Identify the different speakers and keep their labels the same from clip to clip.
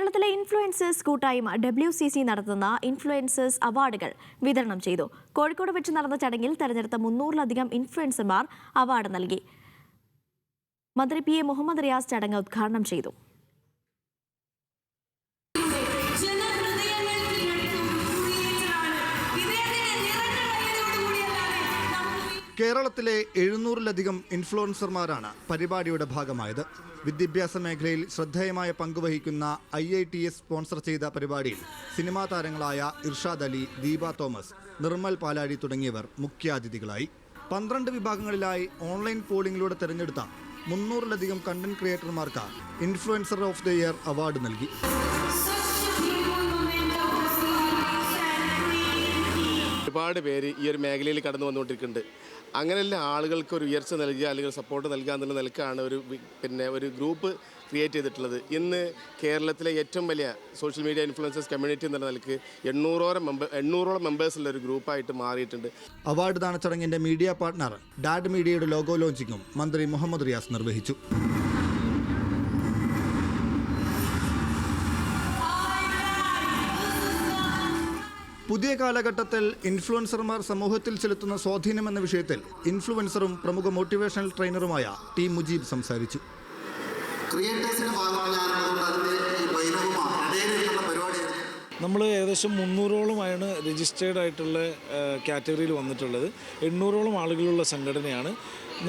Speaker 1: കേരളത്തിലെ ഇൻഫ്ലുവൻസേഴ്സ് കൂട്ടായ്മ WCC നടത്തുന്ന ഇൻഫ്ലുവൻസേഴ്സ് അവാർഡുകൾ വിതരണം ചെയ്തു. കോഴിക്കോട് വെച്ച് നടന്ന ചടങ്ങിൽ തെരഞ്ഞെടുത്ത 300-ലധികം ഇൻഫ്ലുവൻസർമാർ അവാർഡ് നൽകി. മന്ത്രി PA മുഹമ്മദ് റിയാസ് ചടങ്ങ് ഉദ്ഘാടനം ചെയ്തു.
Speaker 2: കേരളത്തിലെ 700-ലധികം ഇൻഫ്ലുവൻസർമാരാണ് പരിപാടിയുടെ ഭാഗമായത്. വിദ്യാഭ്യാസ മേഖലയിൽ ശ്രദ്ധേയമായ പങ്കുവഹിക്കുന്ന IITS സ്പോൺസർ ചെയ്ത പരിപാടിയിൽ സിനിമാ താരങ്ങളായ ഇർഷാദ് അലി, ദീപ തോമസ്, നിർമ്മൽ പാലാഴി തുടങ്ങിയവർ മുഖ്യാതിഥികളായി. 12 വിഭാഗങ്ങളിലായി ഓൺലൈൻ പോളിംഗിലൂടെ തെരഞ്ഞെടുത്ത 300-ലധികം കണ്ടന്റ് ക്രിയേറ്റർമാർക്ക് influencer of the year award നൽകി.
Speaker 3: ഒരുപാട് പേര് ഈ ഒരു മേഖലയിൽ കടന്നു വന്നുകൊണ്ടിരിക്കുന്നുണ്ട്. അങ്ങനെയുള്ള ആളുകൾക്ക് ഒരു ഉയർച്ച നൽകുക അല്ലെങ്കിൽ സപ്പോർട്ട് നൽകുക എന്നുള്ള നിലക്കാണ് ഒരു ഗ്രൂപ്പ് ക്രിയേറ്റ് ചെയ്തിട്ടുള്ളത്. ഇന്ന് കേരളത്തിലെ ഏറ്റവും വലിയ സോഷ്യൽ മീഡിയ ഇൻഫ്ലുവൻസേഴ്സ് കമ്മ്യൂണിറ്റി എന്നുള്ള നിലക്ക് 800ഓളം മെമ്പേഴ്സുള്ള ഒരു ഗ്രൂപ്പായിട്ട് മാറിയിട്ടുണ്ട്.
Speaker 2: അവാർഡ് ദാന ചടങ്ങിന്റെ മീഡിയ പാർട്ണർ ഡാഡ് മീഡിയയുടെ ലോഗോ ലോഞ്ചിങ്ങും മന്ത്രി മുഹമ്മദ് റിയാസ് നിർവഹിച്ചു. പുതിയ കാലഘട്ടത്തിൽ ഇൻഫ്ലുവൻസർമാർ സമൂഹത്തിൽ ചെലുത്തുന്ന സ്വാധീനം എന്ന വിഷയത്തിൽ ഇൻഫ്ലുവൻസറും പ്രമുഖ മോട്ടിവേഷണൽ ട്രെയിനറുമായ T മുജീബ് സംസാരിച്ചു.
Speaker 4: നമ്മൾ ഏകദേശം 300ഓളമാണ് രജിസ്റ്റേർഡ് ആയിട്ടുള്ള കാറ്റഗറിയിൽ വന്നിട്ടുള്ളത്. 800ഓളം ആളുകളുള്ള സംഘടനയാണ്.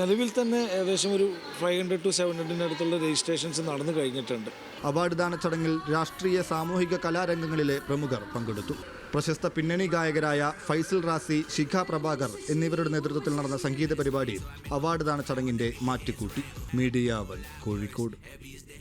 Speaker 4: നിലവിൽ തന്നെ ഏകദേശം ഒരു 500 to 700 അടുത്തുള്ള രജിസ്ട്രേഷൻസ് നടന്നു കഴിഞ്ഞിട്ടുണ്ട്.
Speaker 2: അവാർഡ് ദാന ചടങ്ങിൽ രാഷ്ട്രീയ സാമൂഹിക കലാരംഗങ്ങളിലെ പ്രമുഖർ പങ്കെടുത്തു. പ്രശസ്ത പിന്നണി ഗായകരായ ഫൈസൽ റാസി, ശിഖ പ്രഭാകർ എന്നിവരുടെ നേതൃത്വത്തിൽ നടന്ന സംഗീത പരിപാടിയിൽ അവാർഡ് ദാന ചടങ്ങിന്റെ മാറ്റുകൂട്ടി. മീഡിയ 1 കോഴിക്കോട്.